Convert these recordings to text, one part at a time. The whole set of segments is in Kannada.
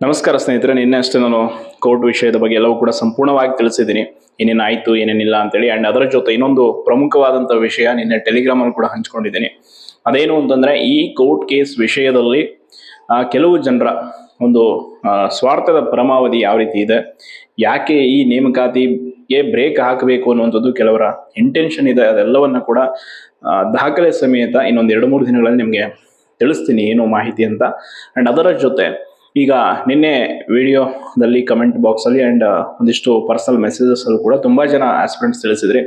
ನಮಸ್ಕಾರ ಸ್ನೇಹಿತರೆ, ನಿನ್ನೆ ಅಷ್ಟೇ ನಾನು ಕೋರ್ಟ್ ವಿಷಯದ ಬಗ್ಗೆ ಎಲ್ಲವೂ ಕೂಡ ಸಂಪೂರ್ಣವಾಗಿ ತಿಳಿಸಿದ್ದೀನಿ. ಏನೇನಾಯಿತು ಏನೇನಿಲ್ಲ ಅಂತೇಳಿ. ಆ್ಯಂಡ್ ಅದರ ಜೊತೆ ಇನ್ನೊಂದು ಪ್ರಮುಖವಾದಂಥ ವಿಷಯ ನಿನ್ನೆ ಟೆಲಿಗ್ರಾಮಲ್ಲಿ ಕೂಡ ಹಂಚ್ಕೊಂಡಿದ್ದೀನಿ. ಅದೇನು ಅಂತಂದರೆ, ಈ ಕೋರ್ಟ್ ಕೇಸ್ ವಿಷಯದಲ್ಲಿ ಕೆಲವು ಜನರ ಒಂದು ಸ್ವಾರ್ಥದ ಪರಮಾವಧಿ ಯಾವ ರೀತಿ ಇದೆ, ಯಾಕೆ ಈ ನೇಮಕಾತಿಗೆ ಬ್ರೇಕ್ ಹಾಕಬೇಕು ಅನ್ನುವಂಥದ್ದು ಕೆಲವರ ಇಂಟೆನ್ಷನ್ ಇದೆ, ಅದೆಲ್ಲವನ್ನು ಕೂಡ ದಾಖಲೆ ಸಮೇತ ಇನ್ನೊಂದು 2-3 ದಿನಗಳಲ್ಲಿ ನಿಮಗೆ ತಿಳಿಸ್ತೀನಿ ಏನು ಮಾಹಿತಿ ಅಂತ. ಆ್ಯಂಡ್ ಅದರ ಜೊತೆ ಈಗ ನಿನ್ನೆ ವಿಡಿಯೋದಲ್ಲಿ ಕಮೆಂಟ್ ಬಾಕ್ಸಲ್ಲಿ ಆ್ಯಂಡ್ ಒಂದಿಷ್ಟು ಪರ್ಸನಲ್ ಮೆಸೇಜಸ್ಸಲ್ಲೂ ಕೂಡ ತುಂಬ ಜನ ಆಸ್ಪಿರೆಂಟ್ಸ್ ತಿಳಿಸಿದ್ರಿ,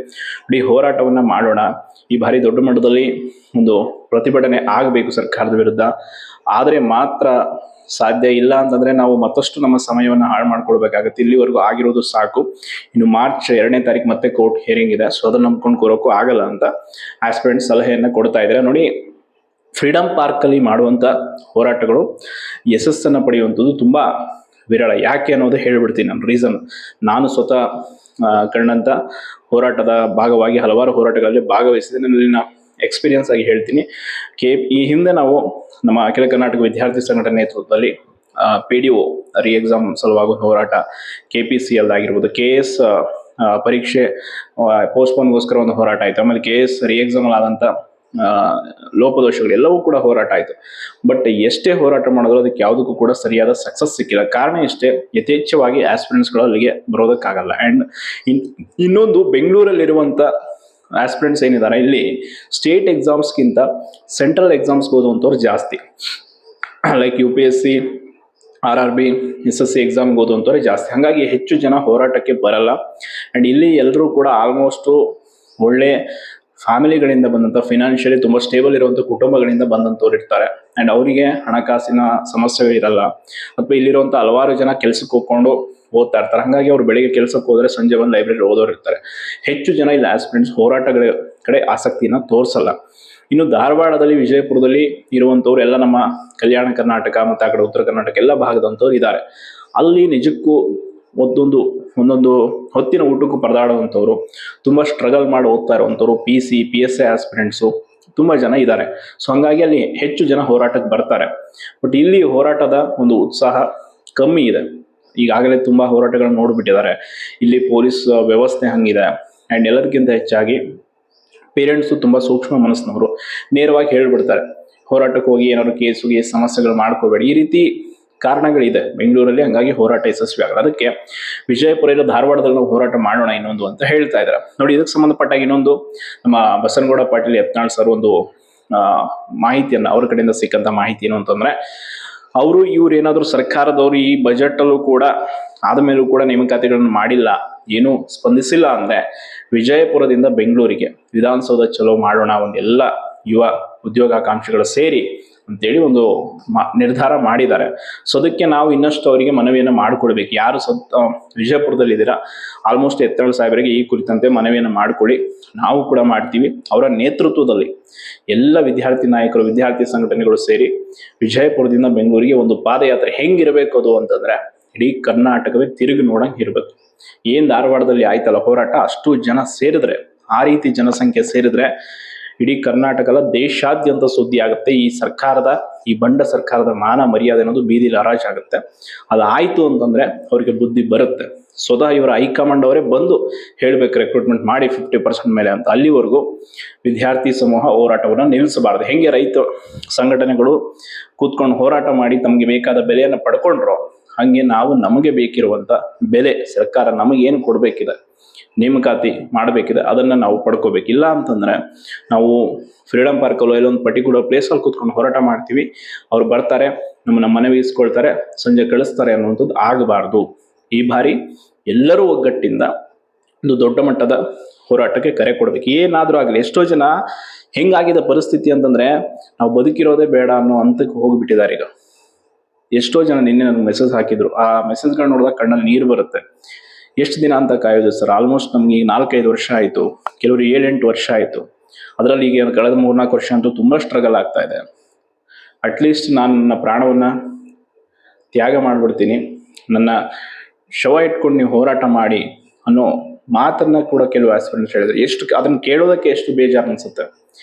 ಇಡೀ ಹೋರಾಟವನ್ನು ಮಾಡೋಣ, ಈ ಬಾರಿ ದೊಡ್ಡ ಮಟ್ಟದಲ್ಲಿ ಒಂದು ಪ್ರತಿಭಟನೆ ಆಗಬೇಕು ಸರ್ಕಾರದ ವಿರುದ್ಧ, ಆದರೆ ಮಾತ್ರ ಸಾಧ್ಯ. ಇಲ್ಲ ಅಂತಂದರೆ ನಾವು ಮತ್ತಷ್ಟು ನಮ್ಮ ಸಮಯವನ್ನು ಹಾಳು ಮಾಡ್ಕೊಳ್ಬೇಕಾಗುತ್ತೆ. ಇಲ್ಲಿವರೆಗೂ ಆಗಿರೋದು ಸಾಕು, ಇನ್ನು ಮಾರ್ಚ್ 2ನೇ ತಾರೀಕು ಮತ್ತೆ ಕೋರ್ಟ್ ಹಿಯರಿಂಗ್ ಇದೆ, ಸೊ ಅದನ್ನು ನಂಬ್ಕೊಂಡು ಕೂರೋಕ್ಕೂ ಆಗಲ್ಲ ಅಂತ ಆಸ್ಪಿರೆಂಟ್ಸ್ ಸಲಹೆಯನ್ನು ಕೊಡ್ತಾ ಇದ್ದಾರೆ. ನೋಡಿ, ಫ್ರೀಡಂ ಪಾರ್ಕಲ್ಲಿ ಮಾಡುವಂಥ ಹೋರಾಟಗಳು ಯಶಸ್ಸನ್ನು ಪಡೆಯುವಂಥದ್ದು ತುಂಬ ವಿರಳ. ಯಾಕೆ ಅನ್ನೋದು ಹೇಳಿಬಿಡ್ತೀನಿ ನಾನು ರೀಸನ್. ನಾನು ಸ್ವತಃ ಕಂಡಂಥ ಹೋರಾಟದ ಭಾಗವಾಗಿ ಹಲವಾರು ಹೋರಾಟಗಳಲ್ಲಿ ಭಾಗವಹಿಸಿದ್ದೇನೆ. ಅಲ್ಲಿನ ಎಕ್ಸ್ಪೀರಿಯನ್ಸ್ ಆಗಿ ಹೇಳ್ತೀನಿ. ಈ ಹಿಂದೆ ನಾವು ನಮ್ಮ ಅಖಿಲ ಕರ್ನಾಟಕ ವಿದ್ಯಾರ್ಥಿ ಸಂಘಟನೆ ನೇತೃತ್ವದಲ್ಲಿ PDO ರೀ ಎಕ್ಸಾಮ್ ಸಲುವಾಗಿ ಹೋರಾಟ, KPCL ಆಗಿರ್ಬೋದು, KS ಪರೀಕ್ಷೆ ಪೋಸ್ಟ್ಪೋನ್ಗೋಸ್ಕರ ಒಂದು ಹೋರಾಟ ಆಯಿತು, ಆಮೇಲೆ KS ರೀ ಎಕ್ಸಾಮಲ್ಲಿ ಆದಂಥ ಲೋಪದೋಷಗಳು ಎಲ್ಲವೂ ಕೂಡ ಹೋರಾಟ ಆಯಿತು. ಬಟ್ ಎಷ್ಟೇ ಹೋರಾಟ ಮಾಡಿದ್ರು ಅದಕ್ಕೆ ಯಾವುದಕ್ಕೂ ಕೂಡ ಸರಿಯಾದ ಸಕ್ಸಸ್ ಸಿಕ್ಕಿಲ್ಲ. ಕಾರಣ ಇಷ್ಟೇ, ಯಥೇಚ್ಛವಾಗಿ ಆಸ್ಪಿರೆಂಟ್ಸ್ಗಳು ಅಲ್ಲಿಗೆ ಬರೋದಕ್ಕಾಗಲ್ಲ. ಆ್ಯಂಡ್ ಇನ್ನೊಂದು, ಬೆಂಗಳೂರಲ್ಲಿರುವಂಥ ಆಸ್ಪಿರೆಂಟ್ಸ್ ಏನಿದ್ದಾರೆ, ಇಲ್ಲಿ ಸ್ಟೇಟ್ ಎಕ್ಸಾಮ್ಸ್ಗಿಂತ ಸೆಂಟ್ರಲ್ ಎಕ್ಸಾಮ್ಸ್ಗೆ ಓದುವಂಥವ್ರು ಜಾಸ್ತಿ. ಲೈಕ್ UPSC, RRB, SSC ಎಕ್ಸಾಮ್ಗೆ ಓದುವಂಥವ್ರೆ ಜಾಸ್ತಿ. ಹಾಗಾಗಿ ಹೆಚ್ಚು ಜನ ಹೋರಾಟಕ್ಕೆ ಬರಲ್ಲ. ಆ್ಯಂಡ್ ಇಲ್ಲಿ ಎಲ್ಲರೂ ಕೂಡ ಆಲ್ಮೋಸ್ಟು ಒಳ್ಳೆ ಫ್ಯಾಮಿಲಿಗಳಿಂದ ಬಂದಂಥ, ಫಿನಾನ್ಷಿಯಲಿ ತುಂಬ ಸ್ಟೇಬಲ್ ಇರುವಂಥ ಕುಟುಂಬಗಳಿಂದ ಬಂದಂಥವ್ರು ಇರ್ತಾರೆ. ಆ್ಯಂಡ್ ಅವರಿಗೆ ಹಣಕಾಸಿನ ಸಮಸ್ಯೆ ಇರಲ್ಲ, ಅಥವಾ ಇಲ್ಲಿರುವಂಥ ಹಲವಾರು ಜನ ಕೆಲಸಕ್ಕೆ ಹೋಗ್ಕೊಂಡು ಓದ್ತಾ ಇರ್ತಾರೆ. ಹಾಗಾಗಿ ಅವ್ರು ಬೆಳಿಗ್ಗೆ ಕೆಲಸಕ್ಕೆ ಹೋದರೆ ಸಂಜೆ ಒಂದು ಲೈಬ್ರರಿ ಓದೋರು ಇರ್ತಾರೆ. ಹೆಚ್ಚು ಜನ ಇಲ್ಲಿ ಆಸ್ಪಿರೆಂಟ್ಸ್ ಹೋರಾಟಗಳ ಕಡೆ ಆಸಕ್ತಿನ ತೋರಿಸಲ್ಲ. ಇನ್ನು ಧಾರವಾಡದಲ್ಲಿ, ವಿಜಯಪುರದಲ್ಲಿ ಇರುವಂಥವ್ರು ಎಲ್ಲ ನಮ್ಮ ಕಲ್ಯಾಣ ಕರ್ನಾಟಕ ಮತ್ತು ಆ ಕಡೆ ಉತ್ತರ ಕರ್ನಾಟಕ ಎಲ್ಲ ಭಾಗದಂಥವ್ರು ಇದ್ದಾರೆ. ಅಲ್ಲಿ ನಿಜಕ್ಕೂ ಒಂದೊಂದು ಹೊತ್ತಿನ ಊಟಕ್ಕೂ ಪರದಾಡುವಂಥವ್ರು, ತುಂಬ ಸ್ಟ್ರಗಲ್ ಮಾಡಿ ಓದ್ತಾ ಇರುವಂಥವ್ರು, PC, PSI ಆಸ್ಪಿರೆಂಟ್ಸು ತುಂಬ ಜನ ಇದ್ದಾರೆ. ಸೊ ಹಾಗಾಗಿ ಅಲ್ಲಿ ಹೆಚ್ಚು ಜನ ಹೋರಾಟಕ್ಕೆ ಬರ್ತಾರೆ. ಬಟ್ ಇಲ್ಲಿ ಹೋರಾಟದ ಒಂದು ಉತ್ಸಾಹ ಕಮ್ಮಿ ಇದೆ. ಈಗಾಗಲೇ ತುಂಬ ಹೋರಾಟಗಳನ್ನು ನೋಡಿಬಿಟ್ಟಿದ್ದಾರೆ. ಇಲ್ಲಿ ಪೊಲೀಸ್ ವ್ಯವಸ್ಥೆ ಹಂಗಿದೆ. ಆ್ಯಂಡ್ ಎಲ್ಲದಕ್ಕಿಂತ ಹೆಚ್ಚಾಗಿ ಪೇರೆಂಟ್ಸು ತುಂಬ ಸೂಕ್ಷ್ಮ ಮನಸ್ಸಿನವರು, ನೇರವಾಗಿ ಹೇಳಿಬಿಡ್ತಾರೆ, ಹೋರಾಟಕ್ಕೆ ಹೋಗಿ ಏನಾದ್ರು ಕೇಸುಗೆ ಸಮಸ್ಯೆಗಳು ಮಾಡ್ಕೋಬೇಡಿ. ಈ ರೀತಿ ಕಾರಣಗಳಿದೆ ಬೆಂಗಳೂರಲ್ಲಿ. ಹಂಗಾಗಿ ಹೋರಾಟ ಯಶಸ್ವಿ ಆಗಲ್ಲ. ಅದಕ್ಕೆ ವಿಜಯಪುರ ಇಲ್ಲ ಧಾರವಾಡದಲ್ಲಿ ನಾವು ಹೋರಾಟ ಮಾಡೋಣ ಇನ್ನೊಂದು ಅಂತ ಹೇಳ್ತಾ ಇದ್ದಾರೆ. ನೋಡಿ, ಇದಕ್ಕೆ ಸಂಬಂಧಪಟ್ಟಾಗ ಇನ್ನೊಂದು ನಮ್ಮ ಬಸನಗೌಡ ಪಾಟೀಲ್ ಯತ್ನಾಳ್ ಸರ್ ಒಂದು ಮಾಹಿತಿಯನ್ನು, ಅವ್ರ ಕಡೆಯಿಂದ ಸಿಕ್ಕಂಥ ಮಾಹಿತಿ ಏನು ಅಂತಂದರೆ, ಇವ್ರು ಏನಾದರೂ ಸರ್ಕಾರದವರು ಈ ಬಜೆಟಲ್ಲೂ ಕೂಡ ಆದಮೇಲೂ ಕೂಡ ನೇಮಕಾತಿಗಳನ್ನು ಮಾಡಿಲ್ಲ, ಏನೂ ಸ್ಪಂದಿಸಿಲ್ಲ ಅಂದರೆ ವಿಜಯಪುರದಿಂದ ಬೆಂಗಳೂರಿಗೆ ವಿಧಾನಸೌಧ ಚಲೋ ಮಾಡೋಣ, ಒಂದೆಲ್ಲ ಯುವ ಉದ್ಯೋಗಾಕಾಂಕ್ಷಿಗಳು ಸೇರಿ ಅಂತೇಳಿ ಒಂದು ನಿರ್ಧಾರ ಮಾಡಿದ್ದಾರೆ. ಸೊ ಅದಕ್ಕೆ ನಾವು ಇನ್ನಷ್ಟು ಅವರಿಗೆ ಮನವಿಯನ್ನು ಮಾಡಿಕೊಡ್ಬೇಕು. ಯಾರು ವಿಜಯಪುರದಲ್ಲಿ ಇದ್ದೀರಾ, ಆಲ್ಮೋಸ್ಟ್ ಯತ್ನಾಳ್ ಸಾಹೇಬರಿಗೆ ಈ ಕುರಿತಂತೆ ಮನವಿಯನ್ನು ಮಾಡಿಕೊಳ್ಳಿ. ನಾವು ಕೂಡ ಮಾಡ್ತೀವಿ. ಅವರ ನೇತೃತ್ವದಲ್ಲಿ ಎಲ್ಲ ವಿದ್ಯಾರ್ಥಿ ನಾಯಕರು, ವಿದ್ಯಾರ್ಥಿ ಸಂಘಟನೆಗಳು ಸೇರಿ ವಿಜಯಪುರದಿಂದ ಬೆಂಗಳೂರಿಗೆ ಒಂದು ಪಾದಯಾತ್ರೆ ಹೆಂಗಿರಬೇಕು ಅದು ಅಂತಂದರೆ, ಇಡೀ ಕರ್ನಾಟಕವೇ ತಿರುಗಿ ನೋಡಂಗೆ ಇರಬೇಕು. ಏನು ಧಾರವಾಡದಲ್ಲಿ ಆಯ್ತಲ್ಲ ಹೋರಾಟ, ಅಷ್ಟು ಜನ ಸೇರಿದ್ರೆ, ಆ ರೀತಿ ಜನಸಂಖ್ಯೆ ಸೇರಿದ್ರೆ ಇಡೀ ಕರ್ನಾಟಕದ ದೇಶಾದ್ಯಂತ ಸುದ್ದಿ ಆಗುತ್ತೆ. ಈ ಬಂಡ ಸರ್ಕಾರದ ಮಾನ ಮರ್ಯಾದೆ ಅನ್ನೋದು ಬೀದಿಲಿ ಹರಾಜಾಗುತ್ತೆ. ಅದಾಯಿತು ಅಂತಂದರೆ ಅವರಿಗೆ ಬುದ್ಧಿ ಬರುತ್ತೆ. ಸ್ವತಃ ಇವರ ಹೈಕಮಾಂಡ್ ಅವರೇ ಬಂದು ಹೇಳಬೇಕು, ರಿಕ್ರೂಟ್ಮೆಂಟ್ ಮಾಡಿ 50% ಮೇಲೆ ಅಂತ. ಅಲ್ಲಿವರೆಗೂ ವಿದ್ಯಾರ್ಥಿ ಸಮೂಹ ಹೋರಾಟವನ್ನು ನಿಲ್ಲಿಸಬಾರ್ದು. ಹೆಂಗೆ ರೈತ ಸಂಘಟನೆಗಳು ಕೂತ್ಕೊಂಡು ಹೋರಾಟ ಮಾಡಿ ತಮಗೆ ಬೇಕಾದ ಬೆಲೆಯನ್ನು ಪಡ್ಕೊಂಡ್ರು, ಹಾಗೆ ನಾವು ನಮಗೆ ಬೇಕಿರುವಂಥ ಬೆಲೆ, ಸರ್ಕಾರ ನಮಗೇನು ಕೊಡಬೇಕಿದೆ, ನೇಮಕಾತಿ ಮಾಡಬೇಕಿದೆ, ಅದನ್ನು ನಾವು ಪಡ್ಕೋಬೇಕು. ಇಲ್ಲ ಅಂತಂದರೆ ನಾವು ಫ್ರೀಡಂ ಪಾರ್ಕಲ್ಲೋ ಎಲ್ಲೊಂದು ಪರ್ಟಿಕ್ಯುಲರ್ ಪ್ಲೇಸಲ್ಲಿ ಕೂತ್ಕೊಂಡು ಹೋರಾಟ ಮಾಡ್ತೀವಿ, ಅವ್ರು ಬರ್ತಾರೆ, ನಮ್ಮನ್ನು ಮನವಿ ಇಸ್ಕೊಳ್ತಾರೆ, ಸಂಜೆ ಕಳಿಸ್ತಾರೆ ಅನ್ನುವಂಥದ್ದು ಆಗಬಾರ್ದು. ಈ ಬಾರಿ ಎಲ್ಲರೂ ಒಗ್ಗಟ್ಟಿಂದ ಒಂದು ದೊಡ್ಡ ಮಟ್ಟದ ಹೋರಾಟಕ್ಕೆ ಕರೆ ಕೊಡಬೇಕು. ಏನಾದರೂ ಆಗಲಿ. ಎಷ್ಟೋ ಜನ ಹೆಂಗಾಗಿದೆ ಪರಿಸ್ಥಿತಿ ಅಂತಂದರೆ, ನಾವು ಬದುಕಿರೋದೇ ಬೇಡ ಅನ್ನೋ ಹಂತಕ್ಕೆ ಹೋಗಿಬಿಟ್ಟಿದ್ದಾರೆ ಈಗ. ಎಷ್ಟೋ ಜನ ನಿನ್ನೆ ನನಗೆ ಮೆಸೇಜ್ ಹಾಕಿದ್ರು. ಆ ಮೆಸೇಜ್ಗಳು ನೋಡಿದಾಗ ಕಣ್ಣಲ್ಲಿ ನೀರು ಬರುತ್ತೆ. ಎಷ್ಟು ದಿನ ಅಂತ ಕಾಯೋದು ಸರ್? ಆಲ್ಮೋಸ್ಟ್ ನಮಗೆ ಈಗ 4-5 ವರ್ಷ ಆಯಿತು, ಕೆಲವರು 7-8 ವರ್ಷ ಆಯಿತು. ಅದರಲ್ಲಿ ಈಗ ಕಳೆದ 3-4 ವರ್ಷ ಅಂತೂ ತುಂಬ ಸ್ಟ್ರಗಲ್ ಆಗ್ತಾ ಇದೆ. ಅಟ್ಲೀಸ್ಟ್ ನಾನು ನನ್ನ ಪ್ರಾಣವನ್ನು ತ್ಯಾಗ ಮಾಡಿಬಿಡ್ತೀನಿ, ನನ್ನ ಶವ ಇಟ್ಕೊಂಡು ನೀವು ಹೋರಾಟ ಮಾಡಿ ಅನ್ನೋ ಮಾತನ್ನು ಕೂಡ ಕೆಲವು ಆಸ್ಪಿರೆಂಟ್ಸ್ ಹೇಳಿದ್ರು. ಅದನ್ನು ಕೇಳೋದಕ್ಕೆ ಎಷ್ಟು ಬೇಜಾರು ಅನಿಸುತ್ತೆ.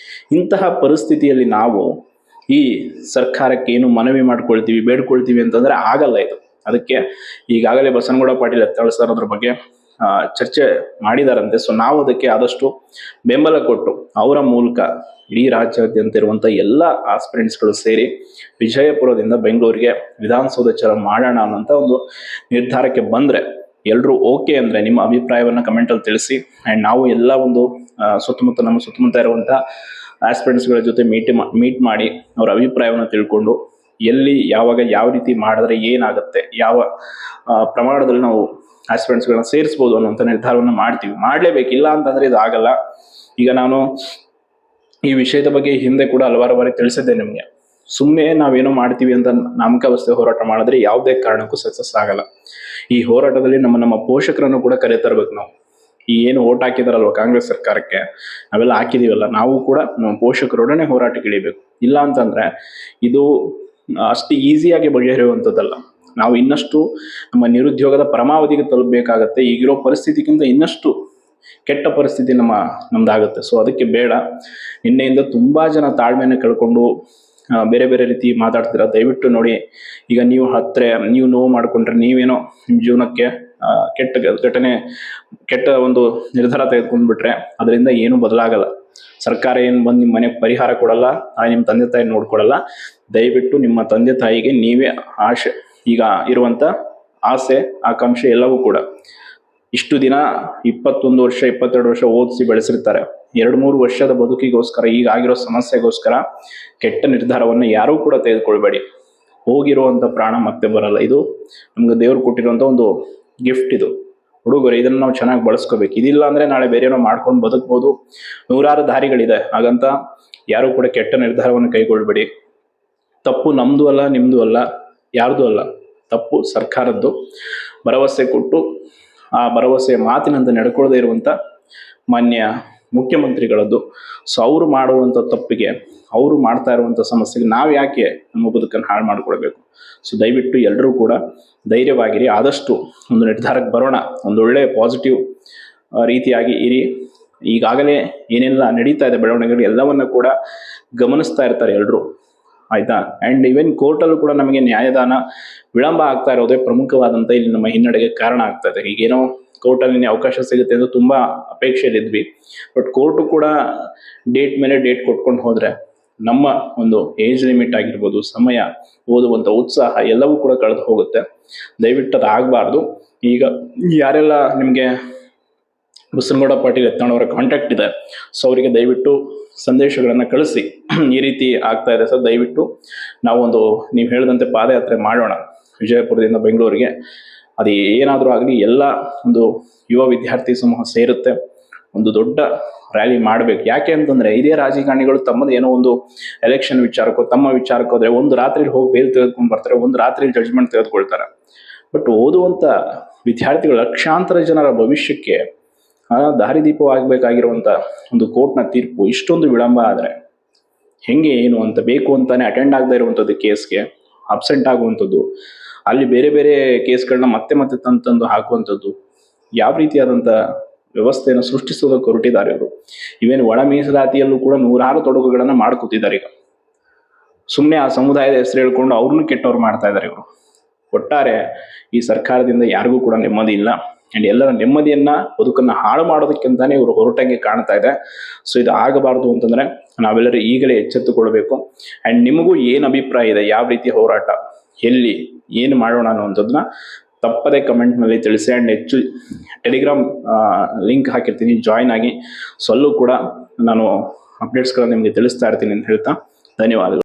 ಇಂತಹ ಪರಿಸ್ಥಿತಿಯಲ್ಲಿ ನಾವು ಈ ಸರ್ಕಾರಕ್ಕೆ ಏನು ಮನವಿ ಮಾಡ್ಕೊಳ್ತೀವಿ, ಬೇಡ್ಕೊಳ್ತೀವಿ ಅಂತಂದರೆ ಆಗಲ್ಲ. ಇದು ಅದಕ್ಕೆ ಈಗಾಗಲೇ ಬಸನಗೌಡ ಪಾಟೀಲ್ ಯತ್ನಾಳ್ ಸರ್ ಅದ್ರ ಬಗ್ಗೆ ಚರ್ಚೆ ಮಾಡಿದಾರಂತೆ. ಸೊ ನಾವು ಅದಕ್ಕೆ ಆದಷ್ಟು ಬೆಂಬಲ ಕೊಟ್ಟು ಅವರ ಮೂಲಕ ಇಡೀ ರಾಜ್ಯಾದ್ಯಂತ ಇರುವಂತ ಎಲ್ಲ ಆಸ್ಪಿರೆಂಟ್ಸ್ಗಳು ಸೇರಿ ವಿಜಯಪುರದಿಂದ ಬೆಂಗಳೂರಿಗೆ ವಿಧಾನಸೌಧ ಚಲೋ ಮಾಡೋಣ ಅನ್ನೋಂಥ ಒಂದು ನಿರ್ಧಾರಕ್ಕೆ ಬಂದ್ರೆ, ಎಲ್ಲರೂ ಓಕೆ ಅಂದ್ರೆ ನಿಮ್ಮ ಅಭಿಪ್ರಾಯವನ್ನ ಕಮೆಂಟ್ ಅಲ್ಲಿ ತಿಳಿಸಿ. ಅಂಡ್ ನಾವು ಎಲ್ಲ ಒಂದು ನಮ್ಮ ಸುತ್ತಮುತ್ತ ಇರುವಂತ ಆಸ್ಪಿರೆಂಟ್ಸ್ಗಳ ಜೊತೆ ಮೀಟ್ ಮಾಡಿ ಅವರ ಅಭಿಪ್ರಾಯವನ್ನು ತಿಳ್ಕೊಂಡು ಎಲ್ಲಿ ಯಾವಾಗ ಯಾವ ರೀತಿ ಮಾಡಿದ್ರೆ ಏನಾಗುತ್ತೆ, ಯಾವ ಪ್ರಮಾಣದಲ್ಲಿ ನಾವು ಆಸ್ಪಿರೆಂಟ್ಸ್ಗಳನ್ನ ಸೇರಿಸಬಹುದು ಅನ್ನುವಂಥ ನಿರ್ಧಾರವನ್ನು ಮಾಡಲೇಬೇಕು. ಇಲ್ಲ ಅಂತಂದ್ರೆ ಇದು ಆಗಲ್ಲ. ಈಗ ನಾನು ಈ ವಿಷಯದ ಬಗ್ಗೆ ಹಿಂದೆ ಕೂಡ ಹಲವಾರು ಬಾರಿ ತಿಳಿಸಿದ್ದೆ ನಿಮ್ಗೆ. ಸುಮ್ಮನೆ ನಾವೇನೋ ಮಾಡ್ತೀವಿ ಅಂತ ನಾಮಕಾವಸ್ಥೆ ಹೋರಾಟ ಮಾಡಿದ್ರೆ ಯಾವುದೇ ಕಾರಣಕ್ಕೂ ಸಕ್ಸಸ್ ಆಗಲ್ಲ. ಈ ಹೋರಾಟದಲ್ಲಿ ನಮ್ಮ ಪೋಷಕರನ್ನು ಕೂಡ ಕರೆ ತರಬೇಕು. ನಾವು ಈ ಏನು ಓಟ್ ಹಾಕಿದಾರಲ್ವ ಕಾಂಗ್ರೆಸ್ ಸರ್ಕಾರಕ್ಕೆ, ನಾವೆಲ್ಲ ಹಾಕಿದೀವಲ್ಲ, ನಾವು ಕೂಡ ನಮ್ಮ ಪೋಷಕರೊಡನೆ ಹೋರಾಟಕ್ಕೆ ಇಳಿಬೇಕು. ಇಲ್ಲ ಅಂತಂದ್ರೆ ಇದು ಅಷ್ಟು ಈಸಿಯಾಗಿ ಬಗೆಹರಿಯುವಂಥದ್ದಲ್ಲ. ನಾವು ಇನ್ನಷ್ಟು ನಮ್ಮ ನಿರುದ್ಯೋಗದ ಪರಮಾವಧಿಗೆ ತಲುಪಬೇಕಾಗತ್ತೆ. ಈಗಿರೋ ಪರಿಸ್ಥಿತಿಗಿಂತ ಇನ್ನಷ್ಟು ಕೆಟ್ಟ ಪರಿಸ್ಥಿತಿ ನಮ್ದಾಗುತ್ತೆ. ಸೊ ಅದಕ್ಕೆ ಬೇಡ. ನಿನ್ನೆಯಿಂದ ತುಂಬಾ ಜನ ತಾಳ್ಮೆಯನ್ನು ಕಳ್ಕೊಂಡು ಬೇರೆ ಬೇರೆ ರೀತಿ ಮಾತಾಡ್ತೀರಾ. ದಯವಿಟ್ಟು ನೋಡಿ, ಈಗ ನೀವು ನೋವು ಮಾಡ್ಕೊಂಡ್ರೆ, ನೀವೇನೋ ನಿಮ್ಮ ಜೀವನಕ್ಕೆ ಕೆಟ್ಟ ಒಂದು ನಿರ್ಧಾರ ತೆಗೆದುಕೊಂಡ್ಬಿಟ್ರೆ ಅದರಿಂದ ಏನು ಬದಲಾಗಲ್ಲ. ಸರ್ಕಾರ ಏನು ಬಂದು ನಿಮ್ಮ ಮನೆಗೆ ಪರಿಹಾರ ಕೊಡಲ್ಲ, ನಿಮ್ಮ ತಂದೆ ತಾಯಿ ನೋಡ್ಕೊಡಲ್ಲ. ದಯವಿಟ್ಟು ನಿಮ್ಮ ತಂದೆ ತಾಯಿಗೆ ನೀವೇ ಈಗ ಇರುವಂತ ಆಸೆ ಆಕಾಂಕ್ಷೆ ಎಲ್ಲವೂ ಕೂಡ ಇಷ್ಟು ದಿನ 21 ವರ್ಷ 22 ವರ್ಷ ಓದಿಸಿ ಬೆಳೆಸಿರ್ತಾರೆ. 2-3 ವರ್ಷದ ಬದುಕಿಗೋಸ್ಕರ, ಈಗ ಆಗಿರೋ ಸಮಸ್ಯೆಗೋಸ್ಕರ ಕೆಟ್ಟ ನಿರ್ಧಾರವನ್ನು ಯಾರೂ ಕೂಡ ತೆಗೆದುಕೊಳ್ಬೇಡಿ. ಹೋಗಿರುವಂತ ಪ್ರಾಣ ಮತ್ತೆ ಬರಲ್ಲ. ಇದು ನಮ್ಗೆ ದೇವ್ರು ಕೊಟ್ಟಿರುವಂತ ಒಂದು ಗಿಫ್ಟ್. ಇದು ಹುಡುಗರು, ಇದನ್ನ ನಾವು ಚೆನ್ನಾಗಿ ಬಳಸ್ಕೋಬೇಕು. ಇದಿಲ್ಲ ಅಂದ್ರೆ ನಾಳೆ ಬೇರೆನೋ ಮಾಡ್ಕೊಂಡು ಬದುಕ್ಬೋದು. ನೂರಾರು ದಾರಿಗಳಿದೆ. ಹಾಗಂತ ಯಾರು ಕೂಡ ಕೆಟ್ಟ ನಿರ್ಧಾರವನ್ನು ಕೈಗೊಳ್ಬೇಡಿ. ತಪ್ಪು ನಮ್ದು ಅಲ್ಲ, ನಿಮ್ದು ಅಲ್ಲ, ಯಾರ್ದು ಅಲ್ಲ. ತಪ್ಪು ಸರ್ಕಾರದ್ದು. ಭರವಸೆ ಕೊಟ್ಟು ಆ ಭರವಸೆಯ ಮಾತಿನಂತೆ ನಡ್ಕೊಳ್ಳದೆ ಇರುವಂತ ಮಾನ್ಯ ಮುಖ್ಯಮಂತ್ರಿಗಳದ್ದು. ಸೊ ಅವರು ಮಾಡುವಂಥ ತಪ್ಪಿಗೆ, ಅವರು ಮಾಡ್ತಾ ಇರುವಂಥ ಸಮಸ್ಯೆಗೆ ನಾವು ಯಾಕೆ ನಮ್ಮ ಬದುಕನ್ನು ಹಾಳು ಮಾಡಿಕೊಳ್ಬೇಕು? ಸೊ ದಯವಿಟ್ಟು ಎಲ್ಲರೂ ಕೂಡ ಧೈರ್ಯವಾಗಿರಿ. ಆದಷ್ಟು ಒಂದು ನಿರ್ಧಾರಕ್ಕೆ ಬರೋಣ. ಒಂದು ಒಳ್ಳೆ ಪಾಸಿಟಿವ್ ರೀತಿಯಾಗಿ ಇರಿ. ಈಗಾಗಲೇ ಏನೆಲ್ಲ ನಡೀತಾ ಇದೆ ಬೆಳವಣಿಗೆಗಳು ಎಲ್ಲವನ್ನ ಕೂಡ ಗಮನಿಸ್ತಾ ಇರ್ತಾರೆ ಎಲ್ಲರೂ, ಆಯ್ತಾ? ಅಂಡ್ ಈವನ್ ಕೋರ್ಟಲ್ಲೂ ಕೂಡ ನಮಗೆ ನ್ಯಾಯದಾನ ವಿಳಂಬ ಆಗ್ತಾ ಇರೋದೇ ಪ್ರಮುಖವಾದಂತ ಇಲ್ಲಿ ನಮ್ಮ ಹಿನ್ನಡೆಗೆ ಕಾರಣ ಆಗ್ತಾ ಇದೆ. ಈಗೇನೋ ಕೋರ್ಟಲ್ಲಿ ಅವಕಾಶ ಸಿಗುತ್ತೆ ಎಂದು ತುಂಬಾ ಅಪೇಕ್ಷೆಯಲ್ಲಿದ್ವಿ. ಬಟ್ ಕೋರ್ಟು ಕೂಡ ಡೇಟ್ ಮೇಲೆ ಡೇಟ್ ಕೊಟ್ಕೊಂಡು ಹೋದ್ರೆ ನಮ್ಮ ಒಂದು ಏಜ್ ಲಿಮಿಟ್ ಆಗಿರ್ಬೋದು, ಸಮಯ, ಓದುವಂತ ಉತ್ಸಾಹ ಎಲ್ಲವೂ ಕೂಡ ಕಳೆದು ಹೋಗುತ್ತೆ. ದಯವಿಟ್ಟು ಅದು ಆಗಬಾರ್ದು. ಈಗ ಯಾರೆಲ್ಲ ನಿಮಗೆ ಬಸನಗೌಡ ಪಾಟೀಲ್ ಯತ್ನಾಳ್ ಅವರ ಕಾಂಟ್ಯಾಕ್ಟ್ ಇದೆ, ಸೊ ಅವರಿಗೆ ದಯವಿಟ್ಟು ಸಂದೇಶಗಳನ್ನ ಕಳಿಸಿ. ಈ ರೀತಿ ಆಗ್ತಾ ಇದೆ ಸರ್, ದಯವಿಟ್ಟು ನಾವೊಂದು ನೀವು ಹೇಳಿದಂತೆ ಪಾದಯಾತ್ರೆ ಮಾಡೋಣ ವಿಜಯಪುರದಿಂದ ಬೆಂಗಳೂರಿಗೆ. ಅದು ಏನಾದರೂ ಆಗಲಿ ಎಲ್ಲ ಒಂದು ಯುವ ವಿದ್ಯಾರ್ಥಿ ಸಮೂಹ ಸೇರುತ್ತೆ, ಒಂದು ದೊಡ್ಡ ರ್ಯಾಲಿ ಮಾಡಬೇಕು. ಯಾಕೆ ಅಂತಂದ್ರೆ ಇದೇ ರಾಜಕಾರಣಿಗಳು ತಮ್ಮದು ಏನೋ ಒಂದು ಎಲೆಕ್ಷನ್ ವಿಚಾರಕ್ಕೋ ತಮ್ಮ ವಿಚಾರಕ್ಕೋ ಹೋದ್ರೆ ಒಂದು ರಾತ್ರಿ ಹೋಗಿ ಬೇಲ್ ತೆಗೆದುಕೊಂಡು ಬರ್ತಾರೆ, ಒಂದು ರಾತ್ರಿ ಜಡ್ಜ್ಮೆಂಟ್ ತೆಗೆದುಕೊಳ್ತಾರೆ. ಬಟ್ ಓದುವಂತ ವಿದ್ಯಾರ್ಥಿಗಳು ಲಕ್ಷಾಂತರ ಜನರ ಭವಿಷ್ಯಕ್ಕೆ ದಾರಿದೀಪವಾಗಬೇಕಾಗಿರುವಂತ ಒಂದು ಕೋರ್ಟ್ನ ತೀರ್ಪು ಇಷ್ಟೊಂದು ವಿಳಂಬ ಆದ್ರೆ ಹೆಂಗೆ, ಏನು ಅಂತ ಬೇಕು ಅಂತಾನೆ ಅಟೆಂಡ್ ಆಗದೆ ಇರುವಂಥದ್ದು, ಕೇಸ್ಗೆ ಅಬ್ಸೆಂಟ್ ಆಗುವಂಥದ್ದು, ಅಲ್ಲಿ ಬೇರೆ ಬೇರೆ ಕೇಸ್ಗಳನ್ನ ಮತ್ತೆ ತಂದು ಹಾಕುವಂಥದ್ದು, ಯಾವ ರೀತಿಯಾದಂಥ ವ್ಯವಸ್ಥೆಯನ್ನು ಸೃಷ್ಟಿಸೋದಕ್ಕೆ ಹೊರಟಿದ್ದಾರೆ ಇವರು. ಇವೇನು ಒಳ ಮೀಸಲಾತಿಯಲ್ಲೂ ಕೂಡ ನೂರಾರು ತೊಡಕುಗಳನ್ನ ಮಾಡ್ಕೊತಿದ್ದಾರೆ. ಈಗ ಸುಮ್ಮನೆ ಆ ಸಮುದಾಯದ ಹೆಸರು ಹೇಳ್ಕೊಂಡು ಅವ್ರನ್ನೂ ಕೆಟ್ಟವ್ರು ಮಾಡ್ತಾ ಇದ್ದಾರೆ ಇವರು. ಒಟ್ಟಾರೆ ಈ ಸರ್ಕಾರದಿಂದ ಯಾರಿಗೂ ಕೂಡ ನೆಮ್ಮದಿ ಇಲ್ಲ. ಅಂಡ್ ಎಲ್ಲರ ನೆಮ್ಮದಿಯನ್ನ ಬದುಕನ್ನ ಹಾಳು ಮಾಡೋದಕ್ಕಿಂತಾನೆ ಇವರು ಹೊರಟಂಗೆ ಕಾಣ್ತಾ ಇದೆ. ಸೊ ಇದು ಆಗಬಾರ್ದು ಅಂತಂದ್ರೆ ನಾವೆಲ್ಲರೂ ಈಗಲೇ ಎಚ್ಚೆತ್ತುಕೊಳ್ಬೇಕು. ಅಂಡ್ ನಿಮಗೂ ಏನು ಅಭಿಪ್ರಾಯ ಇದೆ, ಯಾವ ರೀತಿ ಹೋರಾಟ, ಎಲ್ಲಿ ಏನು ಮಾಡೋಣ ಅನ್ನೋಂಥದ್ದನ್ನ ತಪ್ಪದೇ ಕಮೆಂಟ್ ನಲ್ಲಿ ತಿಳಿಸಿ. ಅಂಡ್ ಹೆಚ್ಚು ಟೆಲಿಗ್ರಾಮ್ ಲಿಂಕ್ ಹಾಕಿರ್ತೀನಿ, ಜಾಯಿನ್ ಆಗಿ. ಸೊ ಅಲ್ಲೂ ಕೂಡ ನಾನು ಅಪ್ಡೇಟ್ಸ್ಗಳನ್ನ ನಿಮಗೆ ತಿಳಿಸ್ತಾ ಇರ್ತೀನಿ ಅಂತ ಹೇಳ್ತಾ ಧನ್ಯವಾದಗಳು.